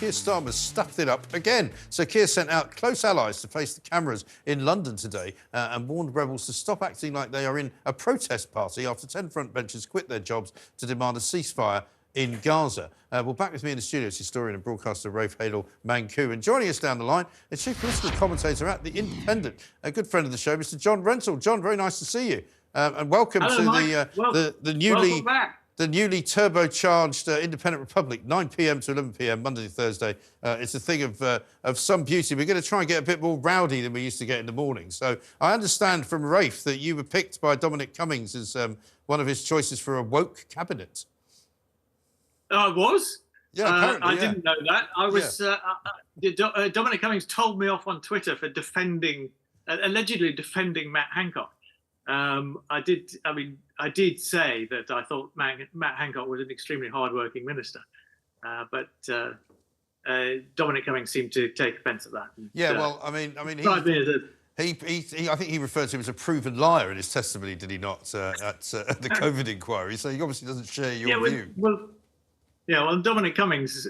Keir Starmer stuffed it up again. So Keir sent out close allies to face the cameras in London today and warned rebels to stop acting like they are in a protest party after 10 frontbenchers quit their jobs to demand a ceasefire in Gaza. Well, back with me in the studio is historian and broadcaster Rafe Manku. And joining us down the line is chief political commentator at The Independent, a good friend of the show, Mr. John Rentoul. John, very nice to see you. And welcome Hello, to the newly turbocharged Independent Republic, 9 p.m. to 11 p.m, Monday to Thursday. It's a thing of some beauty. We're going to try and get a bit more rowdy than we used to get in the morning. So I understand from Rafe that you were picked by Dominic Cummings as one of his choices for a woke cabinet. I was? Yeah, apparently, I didn't know that. I was. Dominic Cummings told me off on Twitter for allegedly defending Matt Hancock. I did say that I thought Matt Hancock was an extremely hard-working minister, but Dominic Cummings seemed to take offence at that. I think he referred to him as a proven liar in his testimony, did he not, at the COVID inquiry? So he obviously doesn't share your view. Well, Dominic Cummings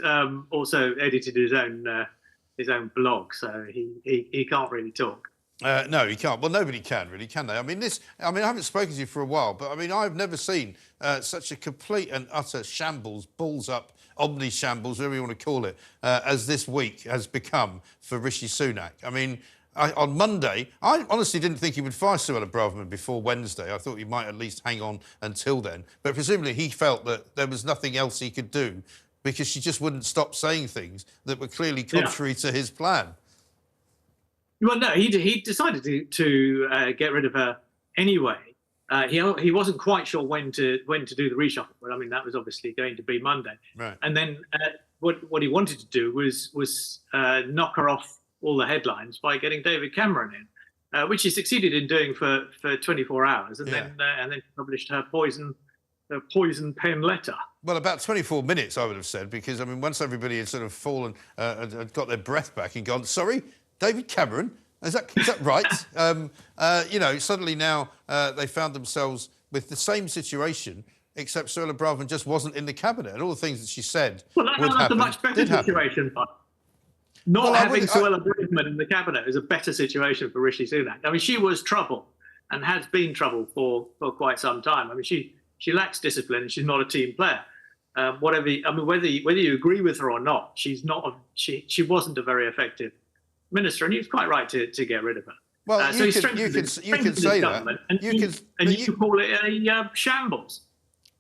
also edited his own blog, so he can't really talk. No, he can't. Well, nobody can, really, can they? I haven't spoken to you for a while, but, I've never seen such a complete and utter shambles, balls up, omni-shambles, whatever you want to call it, as this week has become for Rishi Sunak. On Monday, I honestly didn't think he would fire Suella Braverman before Wednesday. I thought he might at least hang on until then. But presumably he felt that there was nothing else he could do because she just wouldn't stop saying things that were clearly contrary to his plan. Well, no, he decided to get rid of her anyway. He wasn't quite sure when to do the reshuffle, but that was obviously going to be Monday. Right. And then what he wanted to do was knock her off all the headlines by getting David Cameron in, which he succeeded in doing for 24 hours, and then published her poison pen letter. Well, about 24 minutes, I would have said, because once everybody had sort of fallen, had got their breath back and gone, sorry, David Cameron, is that right? Suddenly now they found themselves with the same situation, except Suella Braverman just wasn't in the cabinet, and all the things that she said that's a much better situation. Not having Suella Braverman in the cabinet is a better situation for Rishi Sunak. She was trouble and has been trouble for quite some time. She lacks discipline and she's not a team player. Whether you agree with her or not, she wasn't a very effective minister, and he was quite right to get rid of her. Well, you can say that, and you call it a shambles.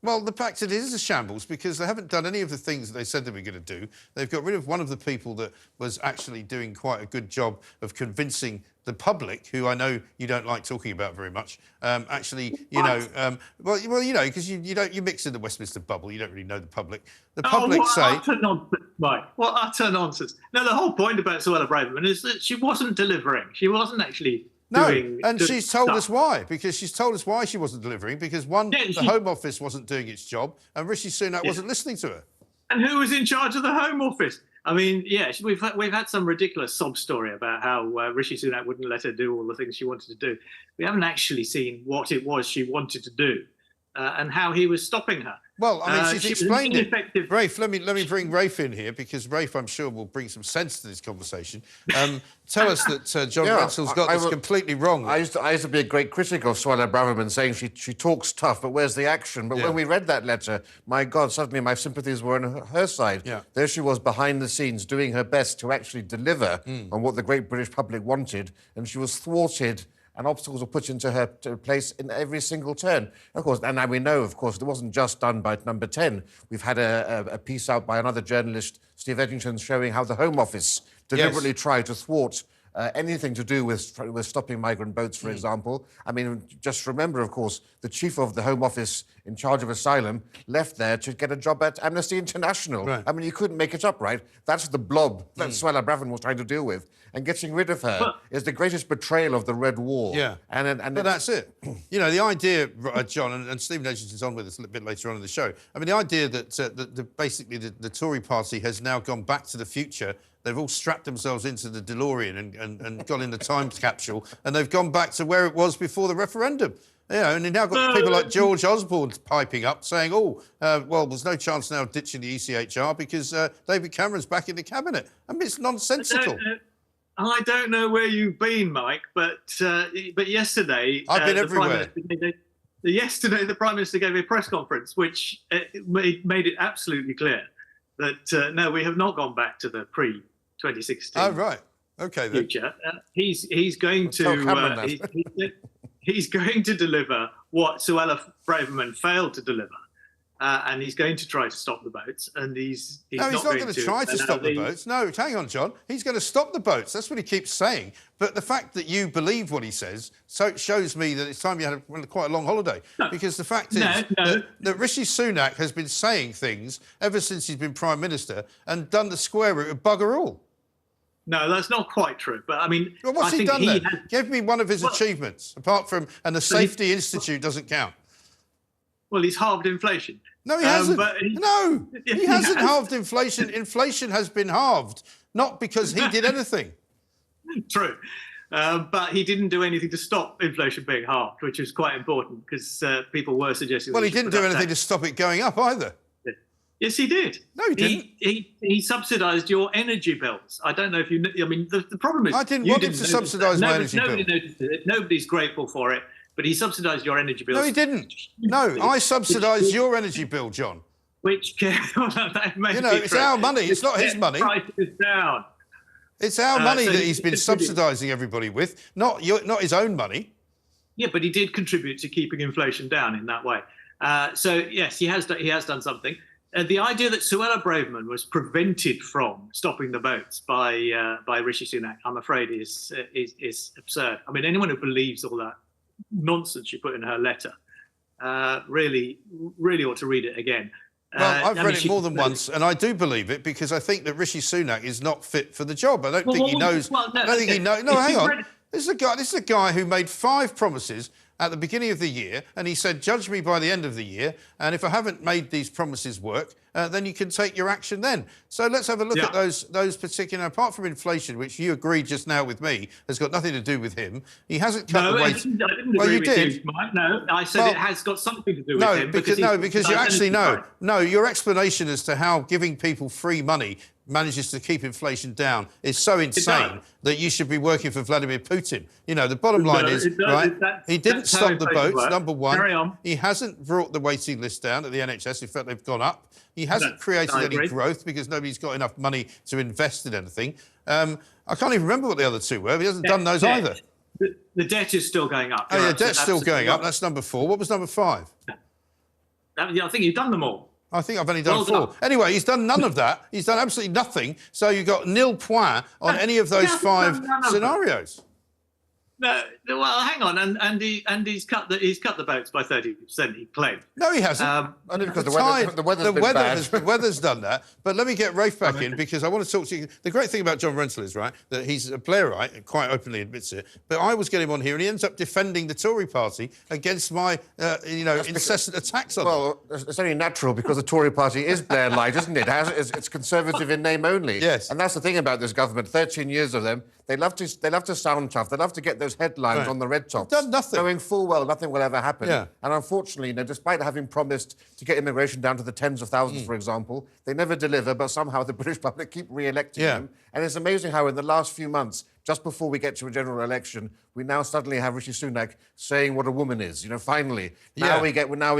Well, the fact it is a shambles because they haven't done any of the things that they said they were going to do. They've got rid of one of the people that was actually doing quite a good job of convincing the public, who I know you don't like talking about very much, because you mix in the Westminster bubble, you don't really know the public. The public What utter nonsense. No, the whole point about Suella Braverman is that she wasn't delivering. She wasn't actually doing... No, and she's told us why, because she's told us why she wasn't delivering, because the Home Office wasn't doing its job, and Rishi Sunak wasn't listening to her. And who was in charge of the Home Office? We've had some ridiculous sob story about how Rishi Sunak wouldn't let her do all the things she wanted to do. We haven't actually seen what it was she wanted to do and how he was stopping her. Well, she's explained it. Rafe, let me bring Rafe in here, because Rafe, I'm sure, will bring some sense to this conversation. Tell us that John Rentoul's got this completely wrong. I used to be a great critic of Suella Braverman, saying she talks tough, but where's the action? But when we read that letter, my God, suddenly my sympathies were on her side. Yeah. There she was behind the scenes doing her best to actually deliver on what the great British public wanted, and she was thwarted and obstacles were put into her place in every single turn. Of course, and now we know, of course, it wasn't just done by Number 10. We've had a piece out by another journalist, Steve Edgington, showing how the Home Office deliberately tried to thwart anything to do with stopping migrant boats, for example. Just remember, of course, the chief of the Home Office in charge of asylum left there to get a job at Amnesty International. Right. You couldn't make it up, right? That's the blob that Suella Braverman was trying to deal with. And getting rid of her is the greatest betrayal of the Red Wall. Yeah. But that's it. The idea, John, and Stephen Edgington's on with us a little bit later on in the show, the idea that basically the Tory party has now gone back to the future. They've all strapped themselves into the DeLorean and gone in the time capsule, and they've gone back to where it was before the referendum. You know, and you've now got people like George Osborne piping up saying, oh, well, there's no chance now of ditching the ECHR because David Cameron's back in the cabinet. I mean, it's nonsensical. I don't know where you've been, Mike, but yesterday... I've been everywhere. Yesterday, the Prime Minister gave a press conference which made it absolutely clear that, no, we have not gone back to the pre-2016 Oh, right. Okay, then. future. He's going to... he's going to deliver what Suella Braverman failed to deliver. And he's going to try to stop the boats, and he's not going to try to stop the boats. No, hang on, John. He's going to stop the boats. That's what he keeps saying. But the fact that you believe what he says shows me that it's time you had quite a long holiday. No. Because the fact is that Rishi Sunak has been saying things ever since he's been Prime Minister and done the square root of bugger all. No, that's not quite true. But I mean, well, what's he done then? Give me one of his achievements, apart from, and the Safety Institute doesn't count. Well, he's halved inflation. No, he hasn't. He hasn't halved inflation. Inflation has been halved, not because he did anything. True. But he didn't do anything to stop inflation being halved, which is quite important because people were suggesting... Well, he didn't do anything to stop it going up either. Yes, he did. No, he didn't. He subsidised your energy bills. I don't know if you... I mean, the problem is... I didn't want him to subsidise my energy bill. Nobody noticed it. Nobody's grateful for it. But he subsidised your energy bills. No, he didn't. No, I subsidised your energy bill, John. Which, that may it's our money. It's not his money. Prices down. It's our money that he's been subsidising everybody with, not his own money. Yeah, but he did contribute to keeping inflation down in that way. So yes, he has done something. The idea that Suella Braverman was prevented from stopping the boats by Rishi Sunak, I'm afraid, is absurd. I mean, anyone who believes all that nonsense she put in her letter really ought to read it again. Well, I've read it more than once, and I do believe it because I think that Rishi Sunak is not fit for the job. I don't think he knows. I don't think he knows. No, hang on. This is a guy who made 5 promises at the beginning of the year, and he said, judge me by the end of the year, and if I haven't made these promises work, then you can take your action then. So let's have a look at those particular, apart from inflation, which you agreed just now with me, has got nothing to do with him. He hasn't cut the weight. I didn't agree with you, Mike. No, I said it has got something to do with him. Because you actually know. No, your explanation as to how giving people free money manages to keep inflation down is so insane that you should be working for Vladimir Putin. You know, the bottom line is, right, he didn't stop the boats, number one. Carry on. He hasn't brought the waiting list down at the NHS. In fact, they've gone up. He hasn't created any growth because nobody's got enough money to invest in anything. I can't even remember what the other 2 were. He hasn't done those either. The debt is still going up. Oh, yeah, debt's still going up. That's number 4. What was number 5? I think you've done them all. I think I've only done 4. Anyway, he's done none of that. He's done absolutely nothing. So you've got nil point on any of those 5 scenarios. No, well, hang on, and he's cut the boats by 30%. He claimed. No, he hasn't. Only because the weather's done that. But let me get Rafe back in because I want to talk to you. The great thing about John Rentoul is that he's a playwright and quite openly admits it. But I was getting him on here, and he ends up defending the Tory party against my incessant attacks on them. Well, it's only natural because the Tory party is Blair-like, isn't it? It's conservative in name only. Yes. And that's the thing about this government. 13 years of them. They love to sound tough. They love to get those headlines on the red tops. They've done nothing. Knowing full well nothing will ever happen. Yeah. And unfortunately, despite having promised to get immigration down to the tens of thousands, for example, they never deliver, but somehow the British public keep re-electing them. And it's amazing how in the last few months, just before we get to a general election, we now suddenly have Rishi Sunak saying what a woman is. Finally. Now we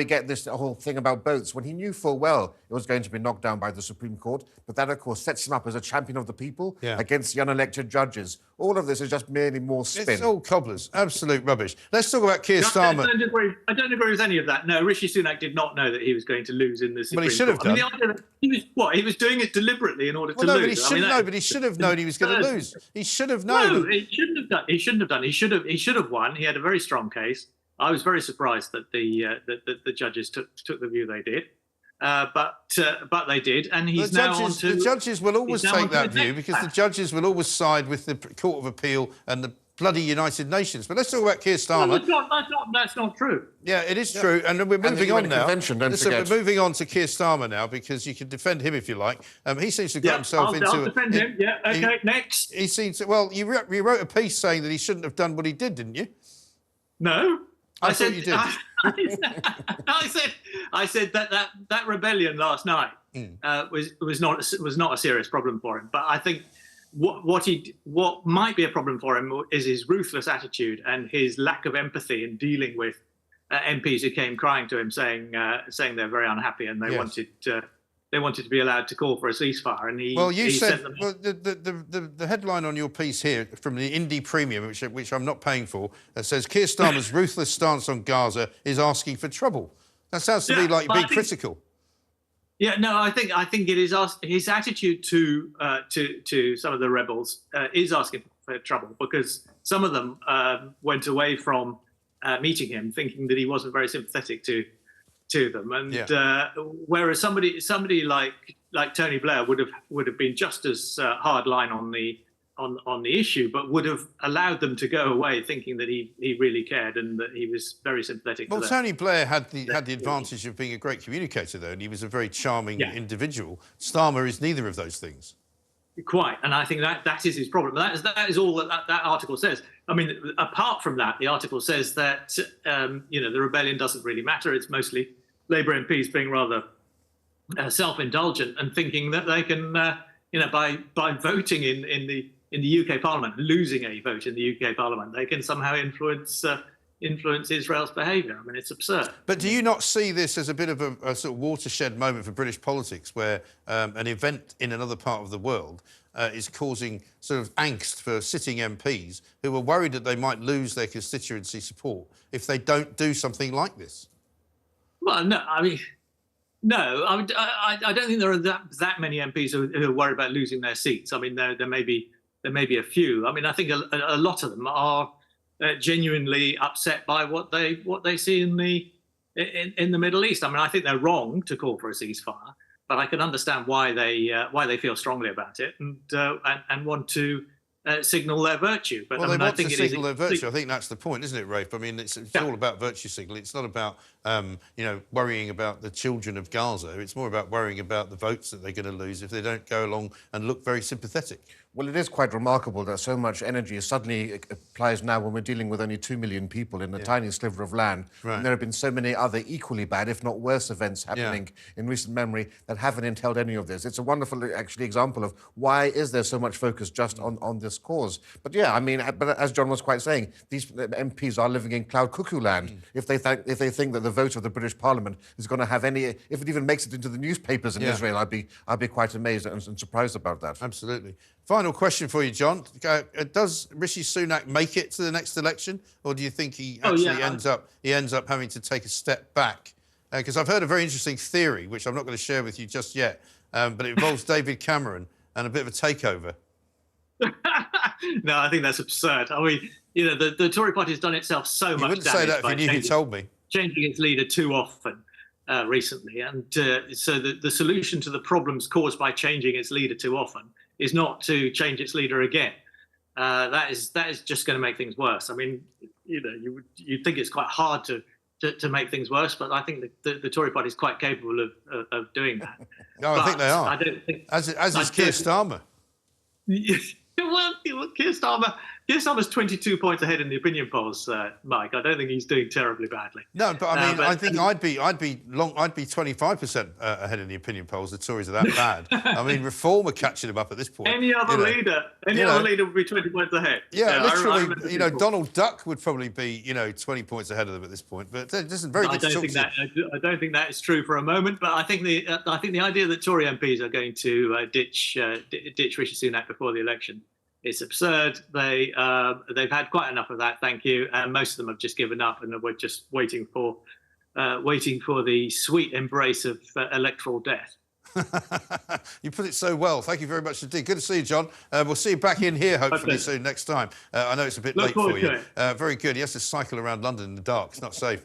get this whole thing about boats when he knew full well it was going to be knocked down by the Supreme Court. But that, of course, sets him up as a champion of the people against the unelected judges. All of this is just merely more spin. It's all cobblers. Absolute rubbish. Let's talk about Keir Starmer. I don't agree with any of that. No, Rishi Sunak did not know that he was going to lose in the Supreme Court. Well, he should have done. I mean, the idea that he was doing it deliberately in order to lose. But he should have known he was going to lose. He should have known. No, he shouldn't have done. He shouldn't have done. He should have won. He had a very strong case. I was very surprised that the judges took the view they did. But they did, and he's the judges will always take that view because the judges will always side with the Court of Appeal and the bloody United Nations. But let's talk about Keir Starmer. No, that's not true. Yeah, it is true, and we're moving on now. We're moving on to Keir Starmer now because you can defend him if you like. He seems to have got himself into. I'll defend him. Yeah. Okay. Next. He seems to. Well, you wrote a piece saying that he shouldn't have done what he did, didn't you? No. I thought you did. I said that rebellion last night was not a serious problem for him. But I think what might be a problem for him is his ruthless attitude and his lack of empathy in dealing with MPs who came crying to him saying they're very unhappy and they wanted to be allowed to call for a ceasefire. And you said the headline on your piece here from the Indie Premium, which I'm not paying for, that says Keir Starmer's ruthless stance on Gaza is asking for trouble. That sounds to me like you're being critical. Yeah, no, I think it is his attitude to some of the rebels is asking for trouble, because some of them went away from meeting him thinking that he wasn't very sympathetic to them, and whereas somebody like Tony Blair would have been just as hard line on the issue, but would have allowed them to go away thinking that he really cared and that he was very sympathetic. Well, Tony Blair had the advantage of being a great communicator, though, and he was a very charming individual. Starmer is neither of those things. Quite, and I think that is his problem. That is all that article says. I mean, apart from that, the article says that the rebellion doesn't really matter. It's mostly Labour MPs being rather self-indulgent and thinking that they can, by voting in the UK Parliament, losing a vote in the UK Parliament, they can somehow influence Israel's behaviour. I mean, it's absurd. But do you not see this as a bit of a sort of watershed moment for British politics, where an event in another part of the world is causing sort of angst for sitting MPs who are worried that they might lose their constituency support if they don't do something like this? Well, no, I don't think there are that many MPs who are worried about losing their seats. I mean, there may be a few. I mean, I think a lot of them are genuinely upset by what they see in the Middle East. I mean, I think they're wrong to call for a ceasefire, but I can understand why they feel strongly about it and want to signal their virtue. But well, I want to signal their virtue. I think that's the point, isn't it, Rafe? I mean, it's all about virtue signaling. It's not about worrying about the children of Gaza. It's more about worrying about the votes that they're going to lose if they don't go along and look very sympathetic. Well, it is quite remarkable that so much energy suddenly applies now when we're dealing with only 2 million people in a tiny sliver of land. Right. And there have been so many other equally bad, if not worse, events happening in recent memory that haven't entailed any of this. It's a wonderful, actually, example of why is there so much focus just on this cause. But yeah, I mean, but as John was quite saying, these MPs are living in cloud cuckoo land. If they think that the vote of the British Parliament is going to have any, if it even makes it into the newspapers in Israel, I'd be quite amazed and surprised about that. Absolutely. Final question for you, John. Does Rishi Sunak make it to the next election, or do you think he actually ends up having to take a step back? Because I've heard a very interesting theory, which I'm not going to share with you just yet, but it involves David Cameron and a bit of a takeover. No, I think that's absurd. I mean, the Tory party has done itself so much damage. You wouldn't say that if you knew who told me. Changing its leader too often recently, and so the solution to the problems caused by changing its leader too often is not to change its leader again. That is just going to make things worse. I mean, you'd think it's quite hard to make things worse, but I think the Tory party is quite capable of doing that. No, I think they are. I don't think, as is Keir Starmer. Well, Keir Starmer's 22 points ahead in the opinion polls, Mike. I don't think he's doing terribly badly. No, but I mean, I think I'd be 25% ahead in the opinion polls. The Tories are that bad. I mean, Reform are catching them up at this point. Any other leader would be 20 points ahead. Yeah, literally. Donald Duck would probably be 20 points ahead of them at this point. But this is very good. I don't think that is true for a moment. But I think the idea that Tory MPs are going to ditch Rishi Sunak before the election, it's absurd. They've had quite enough of that, thank you, and most of them have just given up and we're just waiting for the sweet embrace of electoral death. You put it so well. Thank you very much indeed. Good to see you, John. We'll see you back in here hopefully soon next time. I know it's a bit late for you. Very good. He has to cycle around London in the dark. It's not safe.